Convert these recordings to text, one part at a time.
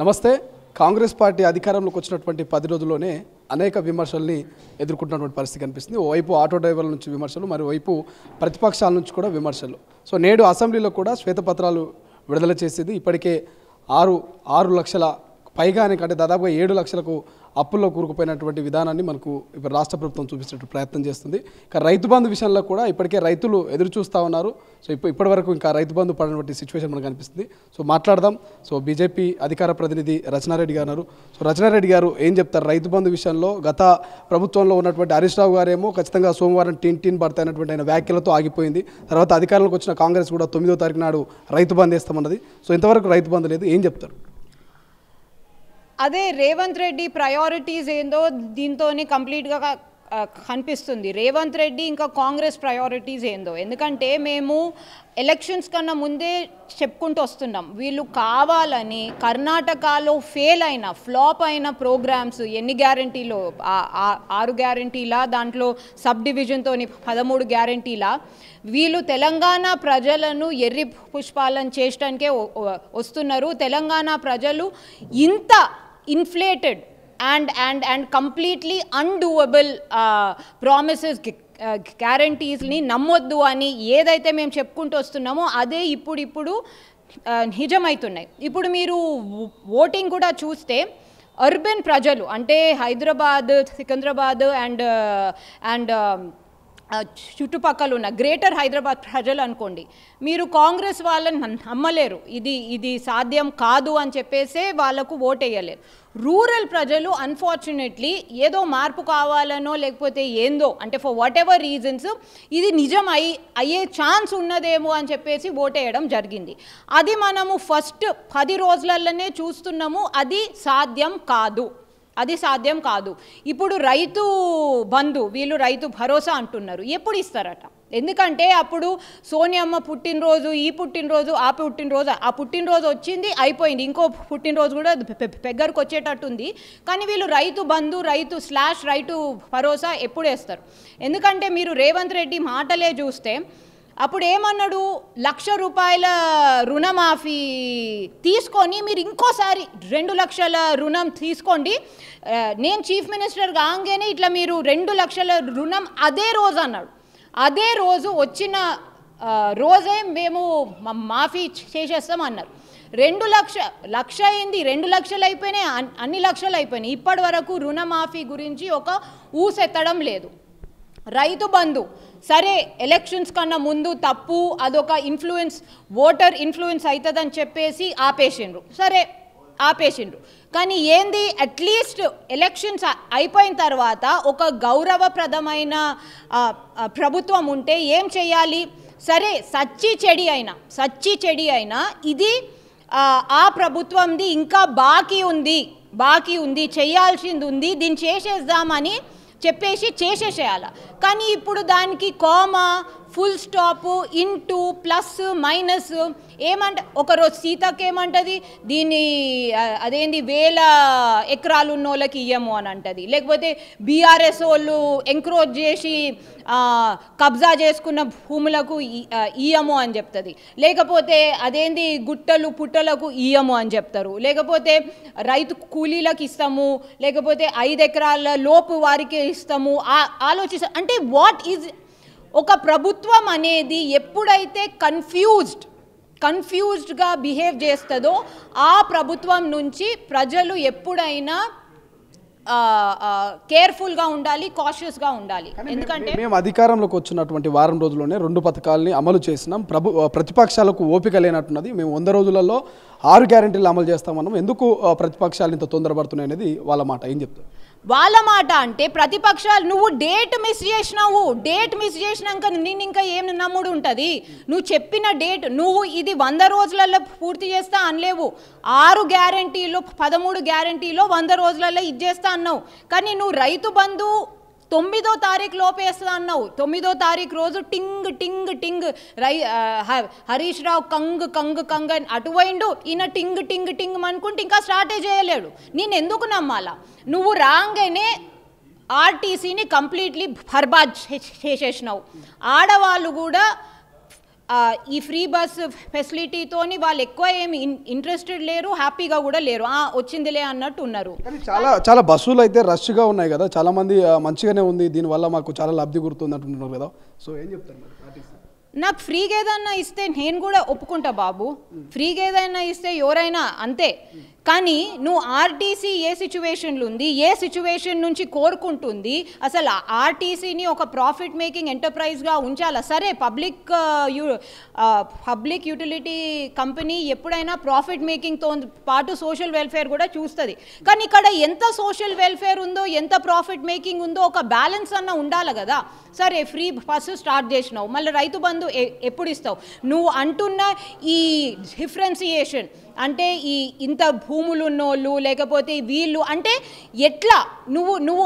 నమస్తే. కాంగ్రెస్ పార్టీ అధికారంలోకి వచ్చినటువంటి 10 రోజుల్లోనే అనేక విమర్శల్ని ఎదుర్కొంటున్నటువంటి పరిస్థితి కనిపిస్తుంది. ఓవైపు ఆటో డ్రైవర్ల నుంచి విమర్శలు, మరోవైపు ప్రతిపక్షాల నుంచి కూడా విమర్శలు. సో నేడు అసెంబ్లీలో కూడా శ్వేతపత్రాలు విడుదల చేసేది. ఇప్పటికే 6 లక్షల పైగానే అంటే దాదాపుగా 7 లక్షలకు అప్పుల్లో కూరుకుపోయినటువంటి విధానాన్ని మనకు ఇప్పుడు రాష్ట్ర ప్రభుత్వం చూపించే ప్రయత్నం చేస్తుంది. ఇక రైతు బంధు విషయంలో కూడా ఇప్పటికే రైతులు ఎదురు చూస్తూ ఉన్నారు. సో ఇప్పటి వరకు ఇంకా రైతు బంధు పడినటువంటి సిచ్యువేషన్ మనకు కనిపిస్తుంది. సో మాట్లాడదాం. సో బీజేపీ అధికార ప్రతినిధి రచనారెడ్డి గారు ఉన్నారు. సో రచనారెడ్డి గారు ఏం చెప్తారు రైతు బంధు విషయంలో? గత ప్రభుత్వంలో ఉన్నటువంటి హరీష్ రావు గారేమో ఖచ్చితంగా సోమవారం టీన్ పడతాయినటువంటి ఆయన వ్యాఖ్యలతో ఆగిపోయింది. తర్వాత అధికారంలోకి వచ్చిన కాంగ్రెస్ కూడా 9వ తారీఖు నాడు రైతు బంధు వేస్తామన్నది. సో ఇంతవరకు రైతు బంధు లేదు. ఏం చెప్తారు? అదే రేవంత్ రెడ్డి ప్రయారిటీస్ ఏందో దీంతోనే కంప్లీట్గా కనిపిస్తుంది. రేవంత్ రెడ్డి ఇంకా కాంగ్రెస్ ప్రయారిటీస్ ఏందో. ఎందుకంటే మేము ఎలక్షన్స్ కన్నా ముందే చెప్పుకుంటూ వస్తున్నాం, వీళ్ళు కావాలని కర్ణాటకలో ఫెయిల్ అయిన ఫ్లాప్ అయిన ప్రోగ్రామ్స్ ఎన్ని గ్యారంటీలో 6 గ్యారంటీలా, దాంట్లో సబ్ డివిజన్తోని 13 గ్యారంటీలా వీళ్ళు తెలంగాణ ప్రజలను ఎర్రి పుష్పాలను చేయడానికే వస్తున్నారు. తెలంగాణ ప్రజలు ఇంత ఇన్ఫ్లేటెడ్ అండ్ కంప్లీట్లీ అన్డూవబుల్ ప్రామిసెస్ గ్యారంటీస్ని నమ్మొద్దు అని ఏదైతే మేము చెప్పుకుంటూ వస్తున్నామో అదే ఇప్పుడు నిజమవుతున్నాయి. ఇప్పుడు మీరు ఓటింగ్ కూడా చూస్తే అర్బన్ ప్రజలు అంటే హైదరాబాద్, సికింద్రాబాద్ అండ్ చుట్టుపక్కల ఉన్న గ్రేటర్ హైదరాబాద్ ప్రజలు అనుకోండి, మీరు కాంగ్రెస్ వాళ్ళని నమ్మలేరు. ఇది సాధ్యం కాదు అని చెప్పేసే వాళ్ళకు ఓటేయలేరు. రూరల్ ప్రజలు అన్ఫార్చునేట్లీ ఏదో మార్పు కావాలనో లేకపోతే ఏందో అంటే ఫర్ వాట్ ఎవర్ రీజన్స్ ఇది నిజం అయ్యే ఛాన్స్ ఉన్నదేమో అని చెప్పేసి ఓటేయడం జరిగింది. అది మనము ఫస్ట్ 10 రోజులలోనే చూస్తున్నాము. అది సాధ్యం కాదు. ఇప్పుడు రైతు బంధు వీళ్ళు రైతు భరోసా అంటున్నారు. ఎప్పుడు ఇస్తారట? ఎందుకంటే అప్పుడు సోనియమ్మ పుట్టినరోజు, ఈ పుట్టినరోజు, ఆ పుట్టినరోజు వచ్చింది, అయిపోయింది. ఇంకో పుట్టినరోజు కూడా పెగ్గరకు వచ్చేటట్టుంది. కానీ వీళ్ళు రైతు బంధు, రైతు భరోసా ఎప్పుడు వేస్తారు? ఎందుకంటే మీరు రేవంత్ రెడ్డి మాటలే చూస్తే అప్పుడు ఏమన్నాడు, 1,00,000 రూపాయల రుణమాఫీ తీసుకొని మీరు ఇంకోసారి 2 లక్షల రుణం తీసుకోండి, నేను చీఫ్ మినిస్టర్ కాగానే ఇట్లా మీరు 2 లక్షల రుణం అదే రోజు అన్నాడు. అదే రోజు వచ్చిన రోజే మేము మాఫీ చేసేస్తాం అన్నారు. 1,00,000 అయింది, 2 లక్షలు అయిపోయినాయి, అన్ని లక్షలు అయిపోయినాయి. ఇప్పటి వరకు రుణమాఫీ గురించి ఒక ఊసెత్తడం లేదు. రైతు బంధు సరే ఎలక్షన్స్ కన్నా ముందు తప్పు, అదొక ఓటర్ ఇన్ఫ్లుయెన్స్ అవుతుందని చెప్పేసి ఆపేసిండ్రు. కానీ ఏంది, అట్లీస్ట్ ఎలక్షన్స్ అయిపోయిన తర్వాత ఒక గౌరవప్రదమైన ప్రభుత్వం ఉంటే ఏం చేయాలి? సరే సచ్చి చెడి అయినా ఇది ఆ ప్రభుత్వంది ఇంకా బాకీ ఉంది, చేయాల్సింది ఉంది, దీన్ని చేసేద్దామని చెప్పేసి చేసేసేయాలి. కానీ ఇప్పుడు దానికి comma, full stop, into, plus, minus ఏమంట. ఒకరోజు సీతకి ఏమంటుంది, దీన్ని అదేంది 1000 ఎకరాలు ఉన్న వాళ్ళకి ఇయ్యము అని అంటుంది. లేకపోతే బీఆర్ఎస్ వాళ్ళు ఎంక్రోచ్ చేసి కబ్జా చేసుకున్న భూములకు ఇయ్యము అని చెప్తుంది. లేకపోతే అదేంది గుట్టలు పుట్టలకు ఇయ్యము అని చెప్తారు. లేకపోతే రైతు కూలీలకు ఇస్తాము, లేకపోతే 5 ఎకరాల లోపు వారికి ఇస్తాము ఆలోచిస్తాం. అంటే వాట్ ఈజ్ ఒక ప్రభుత్వం అనేది ఎప్పుడైతే కన్ఫ్యూజ్డ్గా బిహేవ్ చేస్తుందో ఆ ప్రభుత్వం నుంచి ప్రజలు ఎప్పుడైనా కేర్ఫుల్గా ఉండాలి, కాషియస్గా ఉండాలి. ఎందుకంటే మేము అధికారంలోకి వచ్చినటువంటి వారం రోజుల్లోనే 2 పథకాలని అమలు చేసినాం. ప్రతిపక్షాలకు ఓపిక లేనట్టున్నది. మేము 100 రోజులలో 6 గ్యారెంటీలు అమలు చేస్తామన్నాం. ఎందుకు ప్రతిపక్షాలు ఇంత తొందరపడుతున్నాయి అనేది వాళ్ళ మాట. ఏం చెప్తారు? వాళ్ళ మాట అంటే ప్రతిపక్షాలు నువ్వు డేట్ మిస్ చేసినాక నేను ఇంకా ఏం నమ్ముడు ఉంటుంది? నువ్వు చెప్పిన డేట్ నువ్వు ఇది 100 రోజులలో పూర్తి చేస్తా అనలేవు. 6 గ్యారంటీలో 13 గ్యారంటీలో 100 రోజులలో ఇచ్చేస్తా అన్నావు. కానీ నువ్వు రైతు బంధు 9వ తారీఖు లోపేస్తా అన్నావు. 9వ తారీఖు రోజు టింగ్ హరీష్ రావు కంగ్ అని అటువైండు, ఈయన టింగ్ అనుకుంటే ఇంకా స్టార్టే చేయలేడు. నేను ఎందుకు నమ్మాలా? నువ్వు రాగానే ఆర్టీసీని కంప్లీట్లీ బర్బాద్ చేసేసినావు. ఆడవాళ్ళు కూడా ఈ ఫ్రీ బస్ ఫెసిలిటీతోని వాళ్ళు ఎక్కువ ఏమి ఇంట్రెస్టెడ్ లేరు, హ్యాపీగా కూడా లేరు. వచ్చిందిలే అన్నట్టు ఉన్నారు. కానీ చాలా బస్సులు అయితే రష్గా ఉన్నాయి కదా, చాలా మంది మంచిగానే ఉంది, దీనివల్ల మాకు చాలా లబ్ధి గుర్తుంది అంటున్నారు కదా. సో ఏం చెప్తారు మరి ఆర్టీసీ? నాకు ఫ్రీగా ఏదైనా ఇస్తే నేను కూడా ఒప్పుకుంటా బాబు, ఫ్రీగా ఏదైనా ఇస్తే ఎవరైనా అంతే. కానీ నువ్వు ఆర్టీసీ ఏ సిచ్యువేషన్లో ఉంది, ఏ సిచ్యువేషన్ నుంచి కోరుకుంటుంది, అసలు ఆర్టీసీని ఒక ప్రాఫిట్ మేకింగ్ ఎంటర్ప్రైజ్గా ఉంచాలా? సరే, పబ్లిక్ యూటిలిటీ కంపెనీ ఎప్పుడైనా ప్రాఫిట్ మేకింగ్తో పాటు సోషల్ వెల్ఫేర్ కూడా చూస్తుంది. కానీ ఇక్కడ ఎంత సోషల్ వెల్ఫేర్ ఉందో, ఎంత ప్రాఫిట్ మేకింగ్ ఉందో ఒక బ్యాలెన్స్ అన్న ఉండాలి కదా. సరే, ఫ్రీ బస్సు స్టార్ట్ చేసినావు, మళ్ళీ రైతు బంధు ఎప్పుడు ఇస్తావు? నువ్వు అంటున్న ఈ డిఫరెన్సియేషన్ అంటే ఇంత భూములు ఉన్నోళ్ళు లేకపోతే వీళ్ళు అంటే ఎట్లా నువ్వు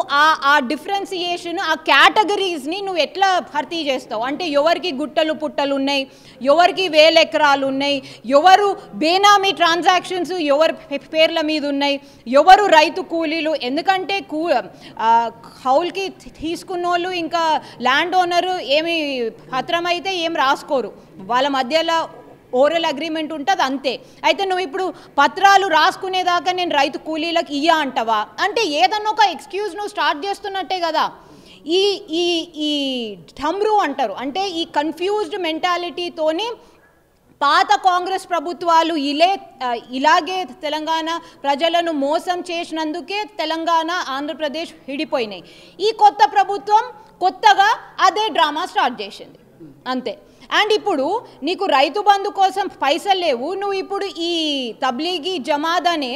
ఆ డిఫరెన్సియేషన్, ఆ కేటగిరీస్ని నువ్వు ఎట్లా భర్తీ చేస్తావు? అంటే ఎవరికి గుట్టలు పుట్టలు ఉన్నాయి, ఎవరికి 1000 ఎకరాలు ఉన్నాయి, ఎవరు బేనామీ ట్రాన్సాక్షన్స్ ఎవరి పేర్ల మీద ఉన్నాయి, ఎవరు రైతు కూలీలు? ఎందుకంటే కౌలుకి తీసుకున్న వాళ్ళు ఇంకా ల్యాండ్ ఓనరు ఏమి పత్రం అయితే ఏం రాసుకోరు, వాళ్ళ మధ్యలో ఓరల్ అగ్రిమెంట్ ఉంటుంది అంతే. అయితే నువ్వు ఇప్పుడు పత్రాలు రాసుకునేదాకా నేను రైతు కూలీలకు ఇయ్యా అంటావా? అంటే ఏదన్నా ఒక ఎక్స్క్యూజ్ నువ్వు స్టార్ట్ చేస్తున్నట్టే కదా. ఈ ఈ ఈ ఢమ్రు అంటారు, అంటే ఈ కన్ఫ్యూజ్డ్ మెంటాలిటీతోని పాత కాంగ్రెస్ ప్రభుత్వాలు ఇలాగే తెలంగాణ ప్రజలను మోసం చేసినందుకే తెలంగాణ ఆంధ్రప్రదేశ్ విడిపోయినాయి. ఈ కొత్త ప్రభుత్వం కొత్తగా అదే డ్రామా స్టార్ట్ చేసింది అంతే. అండ్ ఇప్పుడు నీకు రైతు బంధు కోసం పైసలు లేవు, నువ్వు ఇప్పుడు ఈ తబ్లీగీ జమాద్ అనే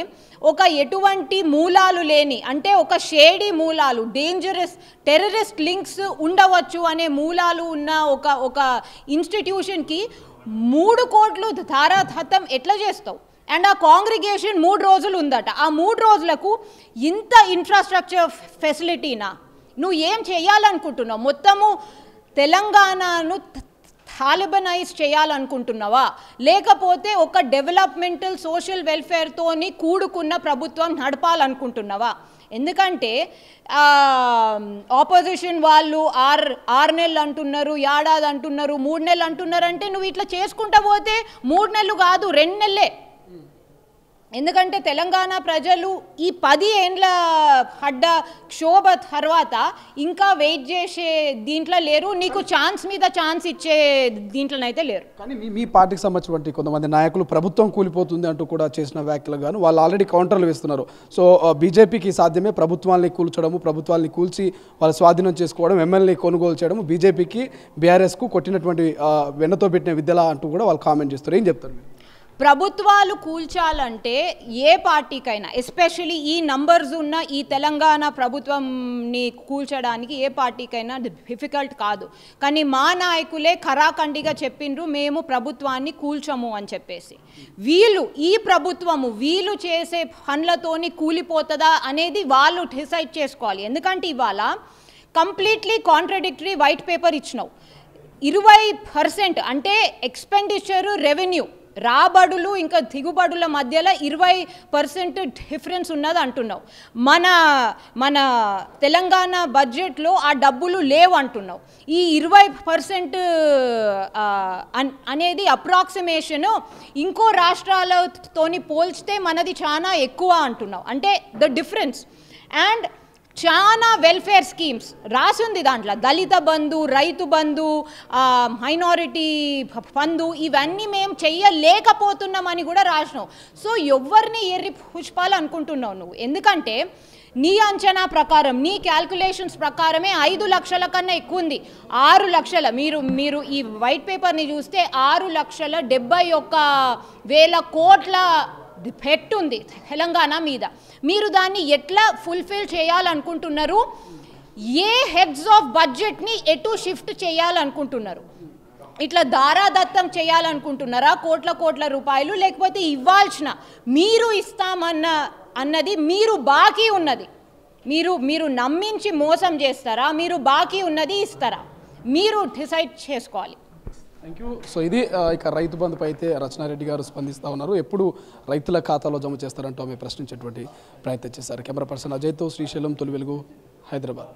ఒక ఎటువంటి మూలాలు లేని, అంటే ఒక షేడీ మూలాలు, డేంజరస్ టెర్రరిస్ట్ లింక్స్ ఉండవచ్చు అనే మూలాలు ఉన్న ఒక ఇన్స్టిట్యూషన్కి 3 కోట్లు ధారాదత్తం ఎట్లా చేస్తావు? అండ్ ఆ కాంగ్రిగేషన్ 3 రోజులు ఉందట, ఆ 3 రోజులకు ఇంత ఇన్ఫ్రాస్ట్రక్చర్ ఫెసిలిటీనా? నువ్వు ఏం చేయాలనుకుంటున్నావు? మొత్తము తెలంగాణను తాలిబనైజ్ చేయాలనుకుంటున్నావా, లేకపోతే ఒక డెవలప్మెంటల్ సోషల్ వెల్ఫేర్తోని కూడుకున్న ప్రభుత్వం నడపాలనుకుంటున్నావా? ఎందుకంటే ఆపోజిషన్ వాళ్ళు 6 నెలలు అంటున్నారు, ఏడాది అంటున్నారు, 3 నెలలు అంటున్నారు. అంటే నువ్వు ఇట్లా చేసుకుంటా పోతే 3 నెలలు కాదు, 2 నెలలే. ఎందుకంటే తెలంగాణ ప్రజలు ఈ 10 ఏండ్ల పడ్డ క్షోభ తర్వాత ఇంకా వెయిట్ చేసే దీంట్లో లేరు, నీకు ఛాన్స్ మీద ఛాన్స్ ఇచ్చే దీంట్లోనైతే లేరు. కానీ మీ పార్టీకి సంబంధించినటువంటి కొంతమంది నాయకులు ప్రభుత్వం కూలిపోతుంది అంటూ కూడా చేసిన వ్యాఖ్యలు గాను వాళ్ళు ఆల్రెడీ కౌంటర్లు వేస్తున్నారు. సో బీజేపీకి సాధ్యమే ప్రభుత్వాన్ని కూల్చడము, ప్రభుత్వాన్ని కూల్చి వాళ్ళ స్వాధీనం చేసుకోవడం, ఎమ్మెల్యే కొనుగోలు చేయడం, బీజేపీకి బీఆర్ఎస్కు కొట్టినటువంటి వెన్నతో పెట్టిన విద్యలా అంటూ కూడా వాళ్ళు కామెంట్ చేస్తారు. ఏం చెప్తారు మీరు? ప్రభుత్వాలు కూల్చాలంటే ఏ పార్టీకైనా, ఎస్పెషలీ ఈ నంబర్స్ ఉన్న ఈ తెలంగాణ ప్రభుత్వంని కూల్చడానికి ఏ పార్టీకైనా డిఫికల్ట్ కాదు. కానీ మా నాయకులే ఖరాఖండిగా చెప్పిండ్రు మేము ప్రభుత్వాన్ని కూల్చము అని చెప్పేసి. ఈ ప్రభుత్వము వీళ్ళు చేసే పనులతోని కూలిపోతుందా అనేది వాళ్ళు డిసైడ్ చేసుకోవాలి. ఎందుకంటే ఇవాళ కంప్లీట్లీ కాంట్రడిక్టరీ వైట్ పేపర్ ఇచ్చినావు. 20% అంటే ఎక్స్పెండిచరు, రెవెన్యూ, రాబడులు ఇంకా దిగుబడుల మధ్యలో 20% డిఫరెన్స్ ఉన్నది అంటున్నావు. మన తెలంగాణ బడ్జెట్లో ఆ డబ్బులు లేవు అంటున్నావు. ఈ 20% అనేది అప్రాక్సిమేషను ఇంకో రాష్ట్రాలతోని పోల్చితే మనది చాలా ఎక్కువ అంటున్నావు. అంటే ద డిఫరెన్స్. అండ్ చాలా వెల్ఫేర్ స్కీమ్స్ రాసింది దాంట్లో, దళిత బంధు, రైతు బంధు, మైనారిటీ బంధు, ఇవన్నీ మేము చెయ్యలేకపోతున్నామని కూడా రాసినావు. సో ఎవరిని ఎర్రి పుష్పాలనుకుంటున్నావు నువ్వు? ఎందుకంటే నీ అంచనా ప్రకారం, నీ క్యాల్కులేషన్స్ ప్రకారమే 5 లక్షల కన్నా ఎక్కువ ఉంది. 6 లక్షల మీరు ఈ వైట్ పేపర్ని చూస్తే 6,71,000 కోట్ల పెట్టుంది తెలంగాణ మీద. మీరు దాన్ని ఎట్లా ఫుల్ఫిల్ చేయాలనుకుంటున్నారు? ఏ హెడ్స్ ఆఫ్ బడ్జెట్ని ఎటు షిఫ్ట్ చేయాలనుకుంటున్నారు? ఇట్లా దారాదత్తం చేయాలనుకుంటున్నారా కోట్ల రూపాయలు? లేకపోతే ఇవ్వాల్సిన మీరు అన్నది మీరు బాకీ ఉన్నది మీరు నమ్మించి మోసం చేస్తారా, మీరు బాకీ ఉన్నది ఇస్తారా? మీరు డిసైడ్ చేసుకోవాలి. Thank you. సో ఇది ఇక రైతు బంధుపై అయితే రచనారెడ్డి గారు స్పందిస్తూ ఉన్నారు. ఎప్పుడు రైతుల ఖాతాలో జమ చేస్తారంటూ ఆమె ప్రశ్నించేటువంటి ప్రయత్నం చేశారు. కెమెరా పర్సన్ అజయ్తో శ్రీశైలం, తొలి వెలుగు, హైదరాబాద్.